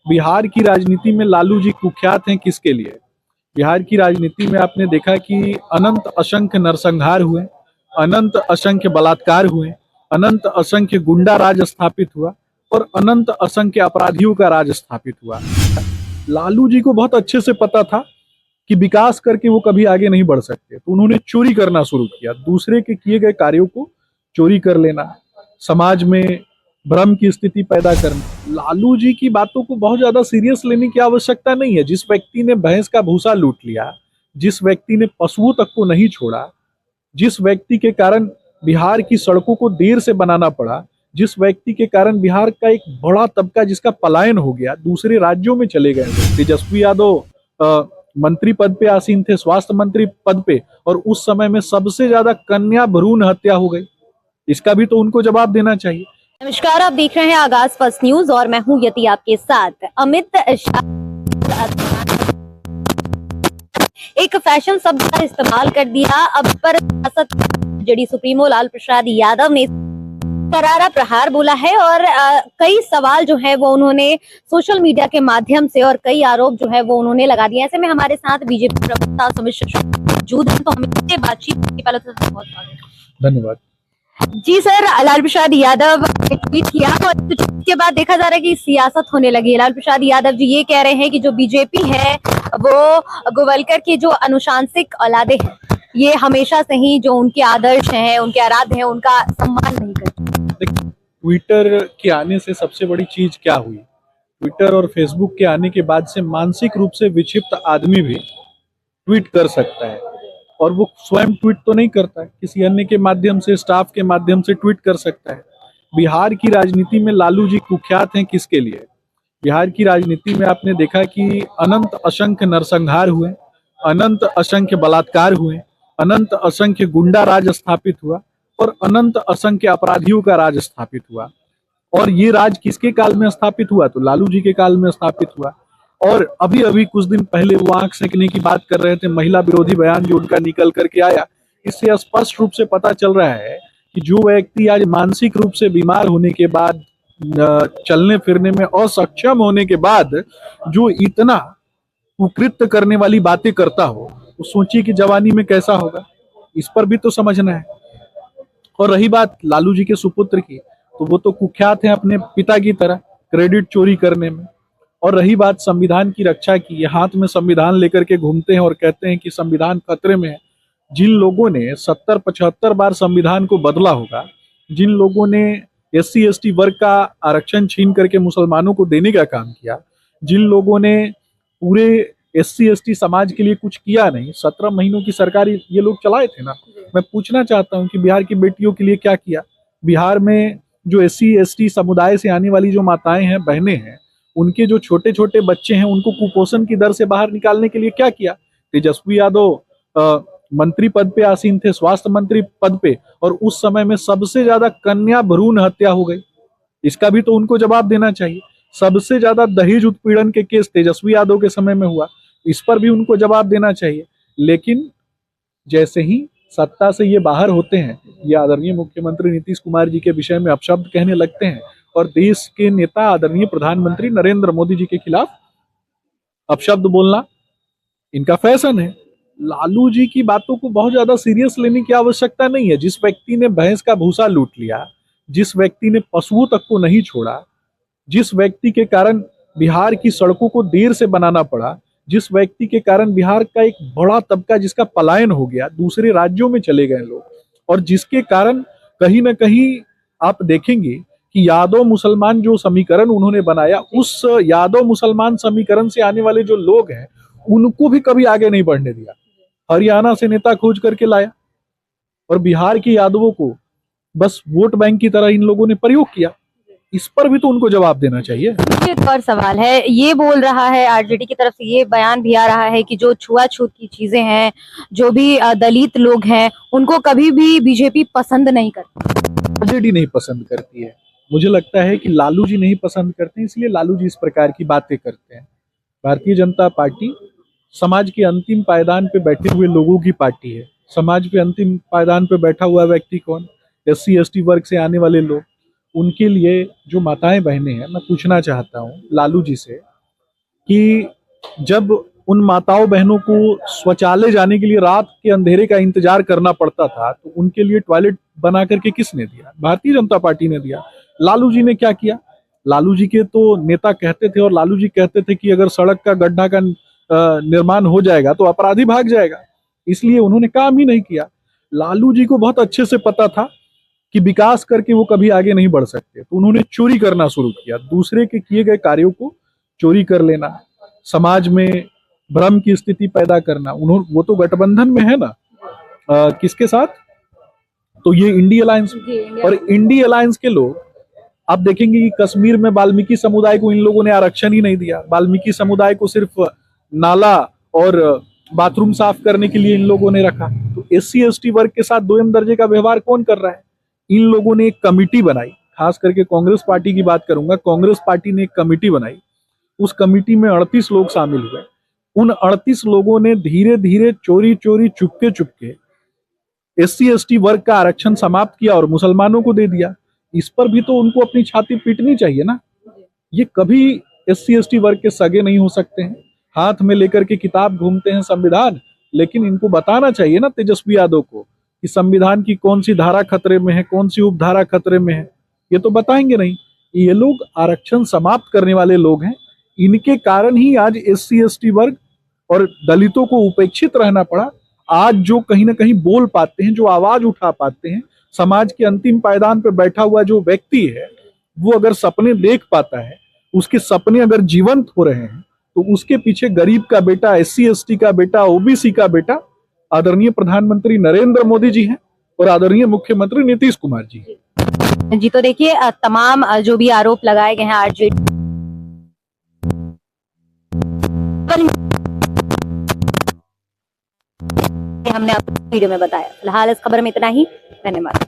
बिहार की राजनीति में लालू जी कुख्यात हैं किसके लिए? बिहार की राजनीति में आपने देखा कि अनंत असंख्य नरसंहार हुए, अनंत असंख्य बलात्कार हुए, अनंत असंख्य गुंडा राज स्थापित हुआ और अनंत असंख्य अपराधियों का राज स्थापित हुआ। लालू जी को बहुत अच्छे से पता था कि विकास करके वो कभी आगे नहीं बढ़ सकते, तो उन्होंने चोरी करना शुरू किया, दूसरे के किए गए कार्यों को चोरी कर लेना, समाज में भ्रम की स्थिति पैदा करना। लालू जी की बातों को बहुत ज्यादा सीरियस लेने की आवश्यकता नहीं है। जिस व्यक्ति ने भैंस का भूसा लूट लिया, जिस व्यक्ति ने पशुओं तक को नहीं छोड़ा, जिस व्यक्ति के कारण बिहार की सड़कों को देर से बनाना पड़ा, जिस व्यक्ति के कारण बिहार का एक बड़ा तबका जिसका पलायन हो गया, दूसरे राज्यों में चले गए। तेजस्वी यादव मंत्री पद पे आसीन थे, स्वास्थ्य मंत्री पद पे, और उस समय में सबसे ज्यादा कन्या भ्रूण हत्या हो गई। इसका भी तो उनको जवाब देना चाहिए। नमस्कार, आप देख रहे हैं आगाज फर्स्ट न्यूज और मैं हूं यति आपके साथ। अमित शाह एक फैशन शब्द का इस्तेमाल कर दिया। अब पर जेडी सुप्रीमो लालू प्रसाद यादव ने करारा प्रहार बोला है और कई सवाल जो है वो उन्होंने सोशल मीडिया के माध्यम से और कई आरोप जो है वो उन्होंने लगा दिए। ऐसे में हमारे साथ बीजेपी प्रवक्ता सुमित मौजूद हैं, तो हम इससे बातचीत की। पहले तो बहुत धन्यवाद जी सर। लालू प्रसाद यादव ने ट्वीट किया और ट्वीट के बाद देखा जा रहा है कि सियासत होने लगी है। लालू प्रसाद यादव जी ये कह रहे हैं कि जो बीजेपी है वो गोवलकर की जो अनुशांसिक औलादे हैं, ये हमेशा से ही जो उनके आदर्श हैं, उनके आराध्य हैं, उनका सम्मान नहीं करते। ट्विटर के आने से सबसे बड़ी चीज क्या हुई? ट्विटर और फेसबुक के आने के बाद से मानसिक रूप से विक्षिप्त आदमी भी ट्वीट कर सकता है, और वो स्वयं ट्वीट तो नहीं करता है, किसी अन्य के माध्यम से, स्टाफ के माध्यम से ट्वीट कर सकता है। बिहार की राजनीति में लालू जी कुख्यात हैं किसके लिए? बिहार की राजनीति में आपने देखा कि अनंत असंख्य नरसंहार हुए, अनंत असंख्य बलात्कार हुए, अनंत असंख्य गुंडा राज स्थापित हुआ और अनंत असंख्य अपराधियों का राज स्थापित हुआ। और ये राज किसके काल में स्थापित हुआ? तो लालू जी के काल में स्थापित हुआ। और अभी अभी कुछ दिन पहले वो आंख सेकने की बात कर रहे थे, महिला विरोधी बयान जो उनका निकल करके आया, इससे स्पष्ट रूप से पता चल रहा है कि जो व्यक्ति आज मानसिक रूप से बीमार होने के बाद, चलने फिरने में असक्षम होने के बाद जो इतना कुकृत्य करने वाली बातें करता हो, तो सोचिए कि जवानी में कैसा होगा। इस पर भी तो समझना है। और रही बात लालू जी के सुपुत्र की, तो वो तो कुख्यात हैं अपने पिता की तरह क्रेडिट चोरी करने में। और रही बात संविधान की रक्षा की, ये हाथ में संविधान लेकर के घूमते हैं और कहते हैं कि संविधान खतरे में है। जिन लोगों ने 70-75 बार संविधान को बदला होगा, जिन लोगों ने SC ST वर्ग का आरक्षण छीन करके मुसलमानों को देने का काम किया, जिन लोगों ने पूरे SC ST समाज के लिए कुछ किया नहीं, 17 महीनों की सरकार ये लोग चलाए थे ना। मैं पूछना चाहता हूं कि बिहार की बेटियों के लिए क्या किया? बिहार में जो SC ST समुदाय से आने वाली जो माताएं हैं, बहनें हैं, उनके जो छोटे छोटे बच्चे हैं, उनको कुपोषण की दर से बाहर निकालने के लिए क्या किया? तेजस्वी यादव मंत्री पद पे आसीन थे, स्वास्थ्य मंत्री पद पे, और उस समय में सबसे ज्यादा कन्या भ्रूण हत्या हो गई। इसका भी तो उनको जवाब देना चाहिए। सबसे ज्यादा दहेज उत्पीड़न के केस तेजस्वी यादव के समय में हुआ, इस पर भी उनको जवाब देना चाहिए। लेकिन जैसे ही सत्ता से ये बाहर होते हैं, ये आदरणीय मुख्यमंत्री नीतीश कुमार जी के विषय में अपशब्द कहने लगते हैं और देश के नेता आदरणीय प्रधानमंत्री नरेंद्र मोदी जी के खिलाफ अपशब्द बोलना इनका फैशन है। लालू जी की बातों को बहुत ज्यादा सीरियस लेने की आवश्यकता नहीं है। जिस व्यक्ति ने भैंस का भूसा लूट लिया, जिस व्यक्ति ने पशुओं तक को नहीं छोड़ा, जिस व्यक्ति के कारण बिहार की सड़कों को देर से बनाना पड़ा, जिस व्यक्ति के कारण बिहार का एक बड़ा तबका जिसका पलायन हो गया, दूसरे राज्यों में चले गए लोग, और जिसके कारण कहीं ना कहीं आप देखेंगे कि यादव मुसलमान जो समीकरण उन्होंने बनाया, उस यादव मुसलमान समीकरण से आने वाले जो लोग हैं, उनको भी कभी आगे नहीं बढ़ने दिया। हरियाणा से नेता खोज करके लाया और बिहार के यादवों को बस वोट बैंक की तरह इन लोगों ने प्रयोग किया। इस पर भी तो उनको जवाब देना चाहिए। एक और सवाल है, ये बोल रहा है आरजेडी की तरफ से, ये बयान भी आ रहा है कि जो छुआछूत की चीजें हैं, जो भी दलित लोग हैं, उनको कभी भी बीजेपी पसंद नहीं करती। आरजेडी नहीं पसंद करती है। मुझे लगता है कि लालू जी नहीं पसंद करते, इसलिए लालू जी इस प्रकार की बातें करते हैं। भारतीय जनता पार्टी समाज के अंतिम पायदान पे बैठे हुए लोगों की पार्टी है। समाज पे अंतिम पायदान पे बैठा हुआ व्यक्ति कौन? SC ST वर्ग से आने वाले लोग। उनके लिए जो माताएं बहनें हैं, मैं पूछना चाहता हूँ लालू जी से कि जब उन माताओं बहनों को शौचालय जाने के लिए रात के अंधेरे का इंतजार करना पड़ता था, तो उनके लिए टॉयलेट बना करके किसने दिया? भारतीय जनता पार्टी ने दिया। लालू जी ने क्या किया? लालू जी के तो नेता कहते थे और लालू जी कहते थे कि अगर सड़क का गड्ढा का निर्माण हो जाएगा तो अपराधी भाग जाएगा, इसलिए उन्होंने काम ही नहीं किया। लालू जी को बहुत अच्छे से पता था कि विकास करके वो कभी आगे नहीं बढ़ सकते, तो उन्होंने चोरी करना शुरू किया, दूसरे के किए गए कार्यों को चोरी कर लेना, समाज में भ्रम की स्थिति पैदा करना। उन्होंने, वो तो गठबंधन में है ना, किसके साथ? तो ये इंडी अलायंस, और इंडी अलायंस के लोग आप देखेंगे कि कश्मीर में वाल्मीकि समुदाय को इन लोगों ने आरक्षण ही नहीं दिया। वाल्मीकि समुदाय को सिर्फ नाला और बाथरूम साफ करने के लिए इन लोगों ने रखा। तो SC/ST वर्ग के साथ दोयम दर्जे का व्यवहार कौन कर रहा है? इन लोगों ने एक कमिटी बनाई, खास करके कांग्रेस पार्टी की बात करूंगा। कांग्रेस पार्टी ने एक कमिटी बनाई, उस कमिटी में 38 लोग शामिल हुए। उन 38 लोगों ने धीरे धीरे चोरी चोरी चुपके चुपके SC/ST वर्ग का आरक्षण समाप्त किया और मुसलमानों को दे दिया। इस पर भी तो उनको अपनी छाती पीटनी चाहिए ना। ये कभी SC/ST वर्ग के सगे नहीं हो सकते हैं। हाथ में लेकर के किताब घूमते हैं संविधान, लेकिन इनको बताना चाहिए ना तेजस्वी यादव को कि संविधान की कौन सी धारा खतरे में है, कौन सी उपधारा खतरे में है। ये तो बताएंगे नहीं। ये लोग आरक्षण समाप्त करने वाले लोग हैं। इनके कारण ही आज SC/ST वर्ग और दलितों को उपेक्षित रहना पड़ा। आज जो कहीं ना कहीं बोल पाते हैं, जो आवाज उठा पाते हैं, समाज के अंतिम पायदान पर बैठा हुआ जो व्यक्ति है, वो अगर सपने देख पाता है, उसके सपने अगर जीवंत हो रहे हैं, तो उसके पीछे गरीब का बेटा, SC/ST का बेटा, OBC का बेटा आदरणीय प्रधानमंत्री नरेंद्र मोदी जी हैं और आदरणीय मुख्यमंत्री नीतीश कुमार जी। जी, तो देखिए तमाम जो भी आरोप लगाए गए हैं आरजेडी, हमने आपको वीडियो में बताया। फिलहाल इस खबर में इतना ही। धन्यवाद।